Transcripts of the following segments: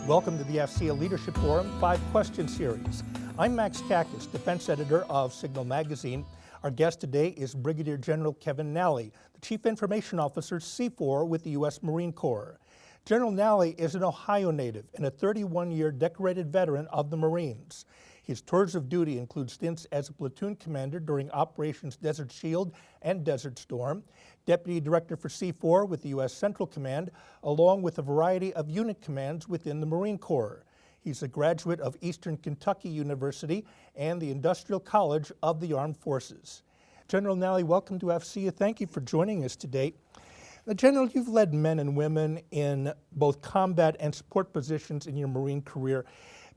Welcome to the AFCEA Leadership Forum 5-Question Series. I'm Max Kakis, Defense Editor of Signal Magazine. Our guest today is Brigadier General Kevin Nally, the Chief Information Officer, C4 with the U.S. Marine Corps. General Nally is an Ohio native and a 31-year decorated veteran of the Marines. His tours of duty include stints as a platoon commander during Operations Desert Shield and Desert Storm, Deputy Director for C4 with the U.S. Central Command, along with a variety of unit commands within the Marine Corps. He's a graduate of Eastern Kentucky University and the Industrial College of the Armed Forces. General Nally, welcome to AFCEA. Thank you for joining us today. Now, General, you've led men and women in both combat and support positions in your Marine career.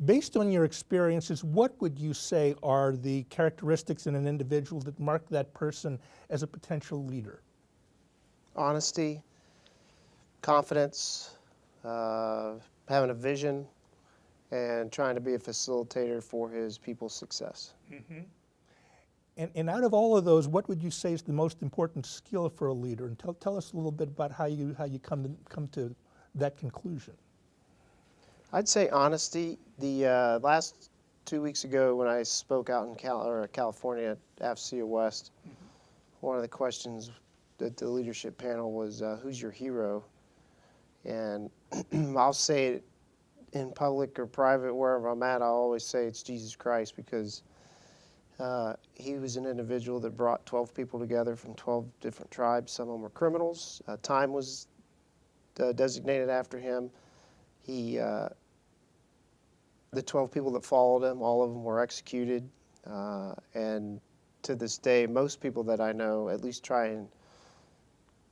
Based on your experiences, what would you say are the characteristics in an individual that mark that person as a potential leader? Honesty, confidence, having a vision, and trying to be a facilitator for his people's success. Mm-hmm. And out of all of those, what would you say is the most important skill for a leader? And tell us a little bit about how you come to that conclusion. I'd say honesty. The last 2 weeks ago when I spoke out in California at AFCEA West, one of the questions at the leadership panel was, who's your hero? And I'll say it in public or private, wherever I'm at, I'll always say it's Jesus Christ, because he was an individual that brought 12 people together from 12 different tribes. Some of them were criminals. Time was designated after him. The 12 people that followed him, all of them were executed. And to this day, most people that I know at least try and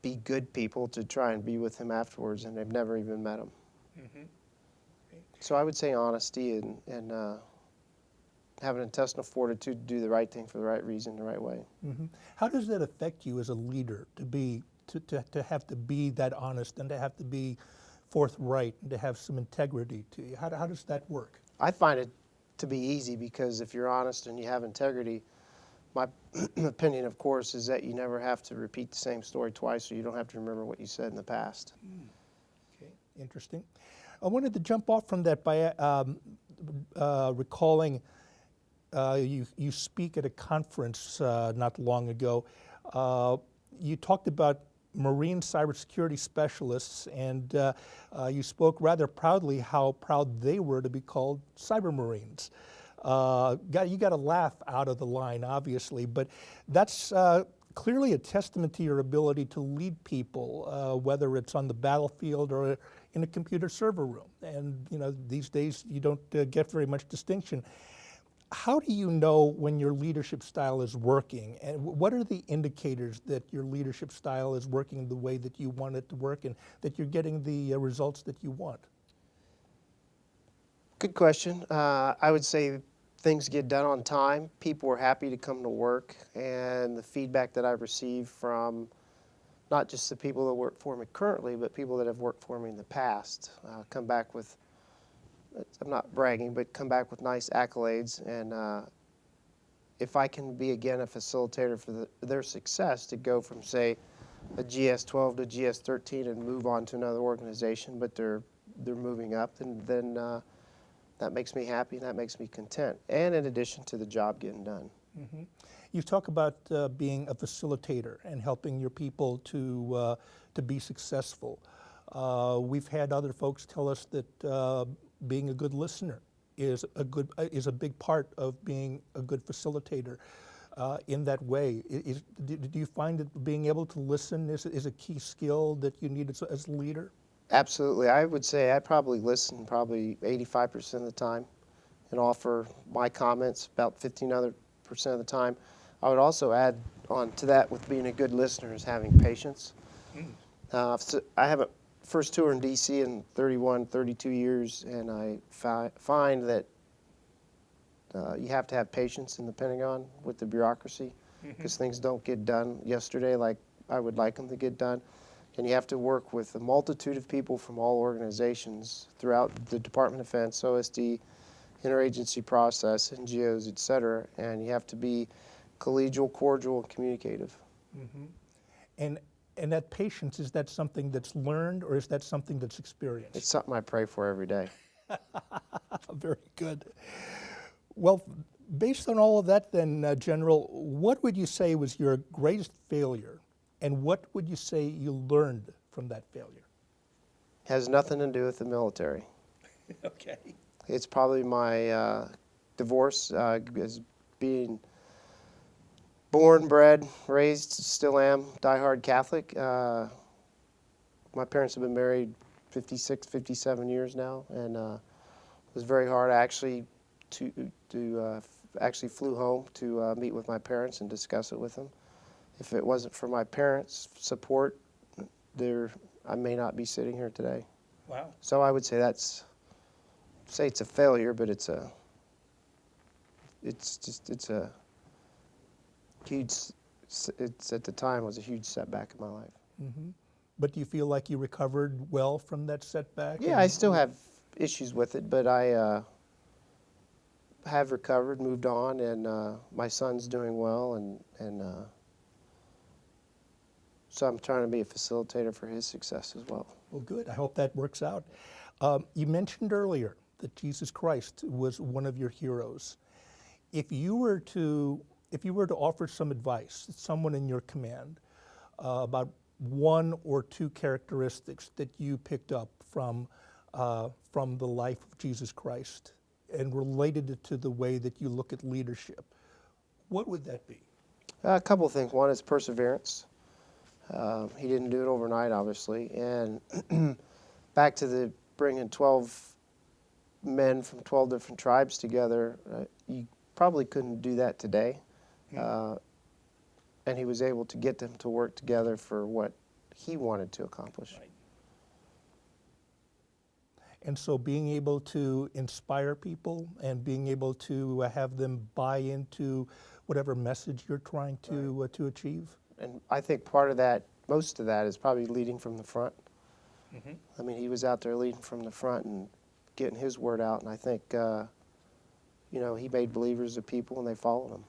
be good people to try and be with him afterwards, and they've never even met him. Mm-hmm. So I would say honesty and have an intestinal fortitude to do the right thing for the right reason, the right way. Mm-hmm. How does that affect you as a leader to have to be that honest and to have to be forthright and to have some integrity to you? How does that work? I find it to be easy, because if you're honest and you have integrity, my opinion, of course, is that you never have to repeat the same story twice, so you don't have to remember what you said in the past. Okay, interesting. I wanted to jump off from that by recalling you speak at a conference not long ago. You talked about Marine cybersecurity specialists, and you spoke rather proudly how proud they were to be called Cyber Marines. You got a laugh out of the line, obviously, but that's clearly a testament to your ability to lead people, whether it's on the battlefield or in a computer server room. And these days you don't get very much distinction. How do you know when your leadership style is working, and what are the indicators that your leadership style is working the way that you want it to work and that you're getting the results that you want? Good question. I would say things get done on time. People are happy to come to work, and the feedback that I've received from not just the people that work for me currently, but people that have worked for me in the past come back with, I'm not bragging, but come back with nice accolades. And if I can be, again, a facilitator for their success to go from, say, a GS-12 to GS-13 and move on to another organization, but they're moving up, then that makes me happy and that makes me content, and in addition to the job getting done. Mm-hmm. You talk about being a facilitator and helping your people to be successful. We've had other folks tell us that being a good listener is a big part of being a good facilitator. In that way, do you find that being able to listen is a key skill that you need as a leader? Absolutely. I would say I probably listen 85% of the time and offer my comments about 15% of the time. I would also add on to that, with being a good listener, is having patience. So I have a first tour in D.C. in 32 years, and I find that you have to have patience in the Pentagon with the bureaucracy, because things don't get done yesterday like I would like them to get done. And you have to work with a multitude of people from all organizations throughout the Department of Defense, OSD, interagency process, NGOs, et cetera. And you have to be collegial, cordial, and communicative. Mm-hmm. And that patience, is that something that's learned, or is that something that's experienced? It's something I pray for every day. Very good. Well, based on all of that then, General, what would you say was your greatest failure, and what would you say you learned from that failure? Has nothing to do with the military. Okay. It's probably my divorce, as being born, bred, raised, still am diehard Catholic. My parents have been married 56, 57 years now, and it was very hard. I actually actually flew home to meet with my parents and discuss it with them. If it wasn't for my parents' support, I may not be sitting here today. Wow. So I would say it's a failure, but it's a huge. It's at the time was a huge setback in my life. Mm-hmm. But do you feel like you recovered well from that setback? Yeah, I still have issues with it, but I have recovered, moved on, and my son's doing well, and so I'm trying to be a facilitator for his success as well. Well, good. I hope that works out. You mentioned earlier that Jesus Christ was one of your heroes. If you were to offer some advice to someone in your command about one or two characteristics that you picked up from the life of Jesus Christ and related it to the way that you look at leadership, what would that be? A couple of things. One is perseverance. He didn't do it overnight, obviously, and back to the bringing 12 men from 12 different tribes together, you probably couldn't do that today. And he was able to get them to work together for what he wanted to accomplish. Right. And so being able to inspire people and being able to have them buy into whatever message you're trying to achieve. And I think part of that, most of that, is probably leading from the front. Mm-hmm. I mean, he was out there leading from the front and getting his word out, and I think, he made believers of people, and they followed him,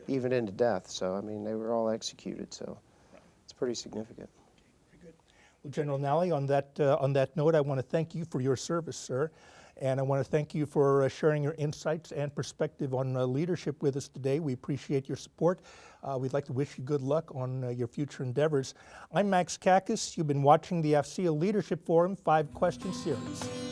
even into death. So, I mean, they were all executed, so it's pretty significant. Very good. Well, General Nally, on that note, I want to thank you for your service, sir, and I want to thank you for sharing your insights and perspective on leadership with us today. We appreciate your support. We'd like to wish you good luck on your future endeavors. I'm Max Kakis. You've been watching the AFCEA Leadership Forum 5-Question Series.